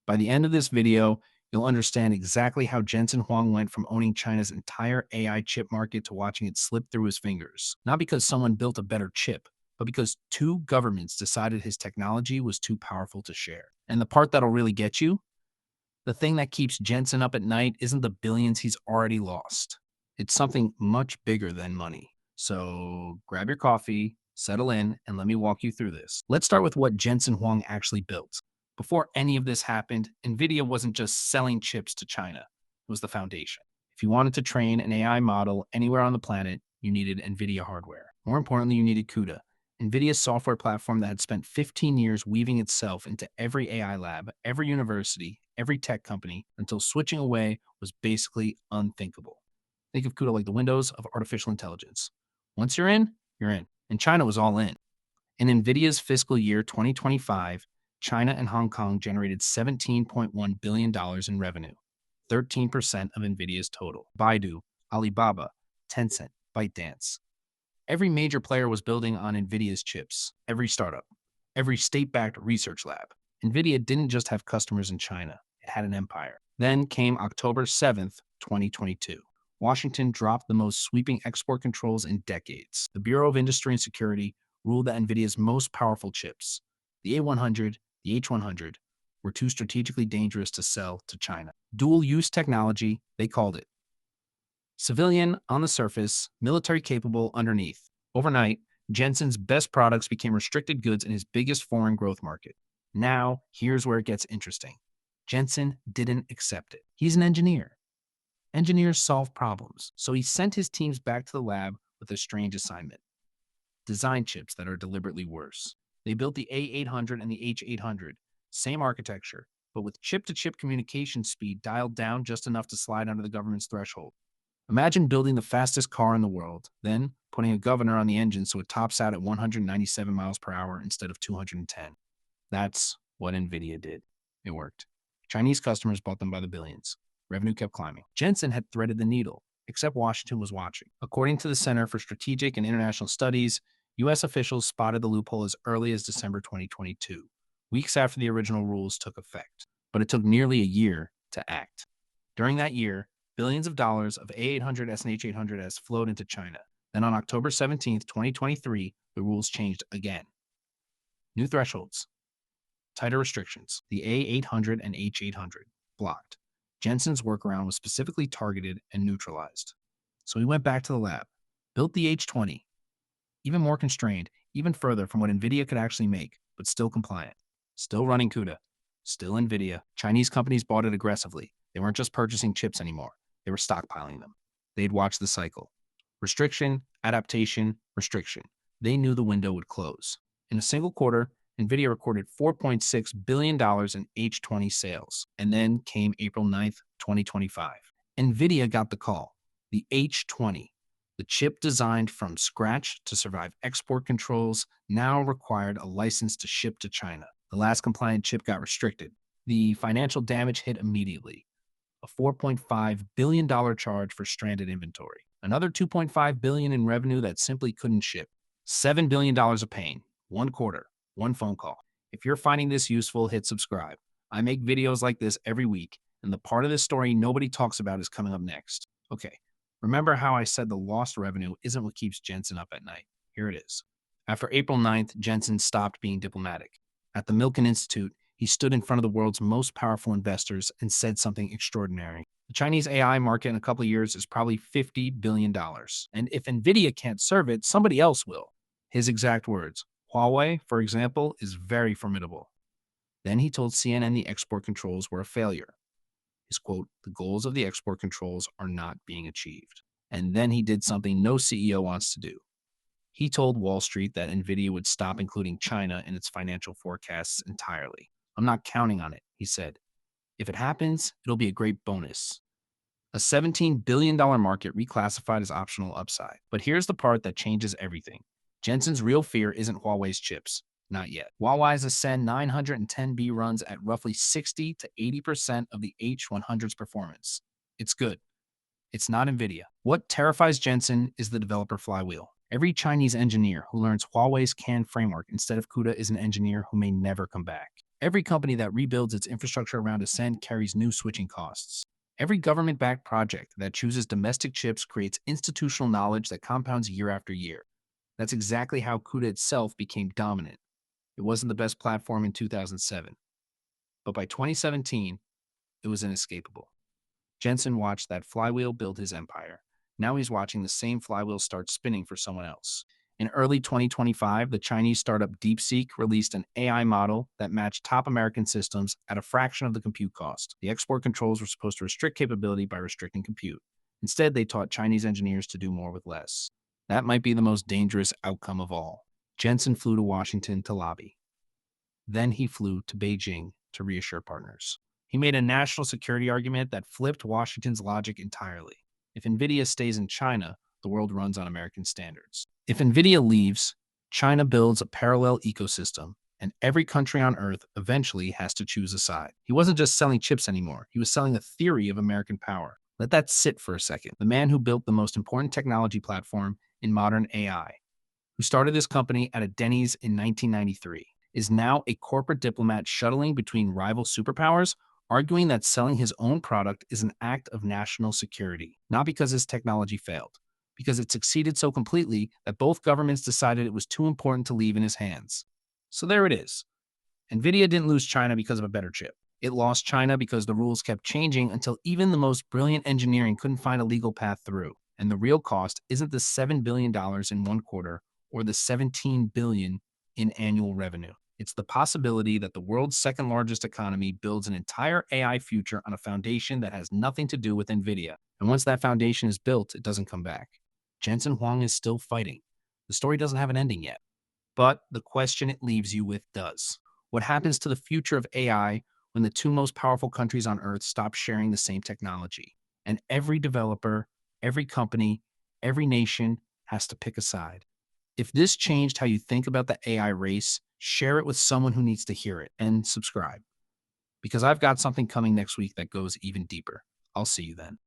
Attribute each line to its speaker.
Speaker 1: By the end of this video, you'll understand exactly how Jensen Huang went from owning China's entire AI chip market to watching it slip through his fingers. Not because someone built a better chip, but because two governments decided his technology was too powerful to share. And the part that'll really get you, the thing that keeps Jensen up at night isn't the billions he's already lost. It's something much bigger than money. So grab your coffee, settle in, and let me walk you through this. Let's start with what Jensen Huang actually built. Before any of this happened, Nvidia wasn't just selling chips to China. It was the foundation. If you wanted to train an AI model anywhere on the planet, you needed Nvidia hardware. More importantly, you needed CUDA, Nvidia's software platform that had spent 15 years weaving itself into every AI lab, every university, every tech company, until switching away was basically unthinkable. Think of CUDA like the windows of artificial intelligence. Once you're in, you're in. And China was all in. In Nvidia's fiscal year 2025, China and Hong Kong generated $17.1 billion in revenue, 13% of Nvidia's total. Baidu, Alibaba, Tencent, ByteDance. Every major player was building on Nvidia's chips. Every startup, every state-backed research lab. Nvidia didn't just have customers in China, it had an empire. Then came October 7th, 2022. Washington dropped the most sweeping export controls in decades. The Bureau of Industry and Security ruled that Nvidia's most powerful chips, the A100, the H100, were too strategically dangerous to sell to China. Dual-use technology, they called it. Civilian on the surface, military capable underneath. Overnight, Jensen's best products became restricted goods in his biggest foreign growth market. Now, here's where it gets interesting. Jensen didn't accept it. He's an engineer. Engineers solve problems, so he sent his teams back to the lab with a strange assignment. Design chips that are deliberately worse. They built the A800 and the H800, same architecture, but with chip-to-chip communication speed dialed down just enough to slide under the government's threshold. Imagine building the fastest car in the world, then putting a governor on the engine so it tops out at 197 miles per hour instead of 210. That's what Nvidia did. It worked. Chinese customers bought them by the billions. Revenue kept climbing. Jensen had threaded the needle, except Washington was watching. According to the Center for Strategic and International Studies, U.S. officials spotted the loophole as early as December 2022, weeks after the original rules took effect. But it took nearly a year to act. During that year, billions of dollars of A800S and H800S flowed into China. Then on October 17, 2023, the rules changed again. New thresholds, tighter restrictions. The A800 and H800 blocked. Jensen's workaround was specifically targeted and neutralized. So he went back to the lab, built the H20, even more constrained, even further from what Nvidia could actually make, but still compliant. Still running CUDA, still Nvidia. Chinese companies bought it aggressively. They weren't just purchasing chips anymore. They were stockpiling them. They'd watch the cycle. Restriction, adaptation, restriction. They knew the window would close. In a single quarter, Nvidia recorded $4.6 billion in H20 sales. And then came April 9th, 2025. Nvidia got the call. The H20, the chip designed from scratch to survive export controls, now required a license to ship to China. The last compliant chip got restricted. The financial damage hit immediately. A $4.5 billion charge for stranded inventory. Another $2.5 billion in revenue that simply couldn't ship. $7 billion of pain. One quarter. One phone call. If you're finding this useful, hit subscribe. I make videos like this every week, and the part of this story nobody talks about is coming up next. Okay, remember how I said the lost revenue isn't what keeps Jensen up at night? Here it is. After April 9th, Jensen stopped being diplomatic. At the Milken Institute, he stood in front of the world's most powerful investors and said something extraordinary. The Chinese AI market in a couple of years is probably $50 billion. And if Nvidia can't serve it, somebody else will. His exact words. Huawei, for example, is very formidable. Then he told CNN the export controls were a failure. His quote, the goals of the export controls are not being achieved. And then he did something no CEO wants to do. He told Wall Street that Nvidia would stop including China in its financial forecasts entirely. I'm not counting on it, he said. If it happens, it'll be a great bonus. A $17 billion market reclassified as optional upside. But here's the part that changes everything. Jensen's real fear isn't Huawei's chips. Not yet. Huawei's Ascend 910B runs at roughly 60 to 80% of the H100's performance. It's good. It's not Nvidia. What terrifies Jensen is the developer flywheel. Every Chinese engineer who learns Huawei's CAN framework instead of CUDA is an engineer who may never come back. Every company that rebuilds its infrastructure around Ascend carries new switching costs. Every government-backed project that chooses domestic chips creates institutional knowledge that compounds year after year. That's exactly how CUDA itself became dominant. It wasn't the best platform in 2007, but by 2017, it was inescapable. Jensen watched that flywheel build his empire. Now he's watching the same flywheel start spinning for someone else. In early 2025, the Chinese startup DeepSeek released an AI model that matched top American systems at a fraction of the compute cost. The export controls were supposed to restrict capability by restricting compute. Instead, they taught Chinese engineers to do more with less. That might be the most dangerous outcome of all. Jensen flew to Washington to lobby. Then he flew to Beijing to reassure partners. He made a national security argument that flipped Washington's logic entirely. If Nvidia stays in China, the world runs on American standards. If Nvidia leaves, China builds a parallel ecosystem, and every country on Earth eventually has to choose a side. He wasn't just selling chips anymore, he was selling the theory of American power. Let that sit for a second. The man who built the most important technology platform in modern AI, who started this company at a Denny's in 1993, is now a corporate diplomat shuttling between rival superpowers, arguing that selling his own product is an act of national security, not because his technology failed, because it succeeded so completely that both governments decided it was too important to leave in his hands. So there it is. Nvidia didn't lose China because of a better chip. It lost China because the rules kept changing until even the most brilliant engineering couldn't find a legal path through. And the real cost isn't the $7 billion in one quarter or the $17 billion in annual revenue. It's the possibility that the world's second largest economy builds an entire AI future on a foundation that has nothing to do with Nvidia. And once that foundation is built, it doesn't come back. Jensen Huang is still fighting. The story doesn't have an ending yet. But the question it leaves you with does. What happens to the future of AI when the two most powerful countries on Earth stop sharing the same technology? And every developer, every company, every nation has to pick a side. If this changed how you think about the AI race, share it with someone who needs to hear it and subscribe. Because I've got something coming next week that goes even deeper. I'll see you then.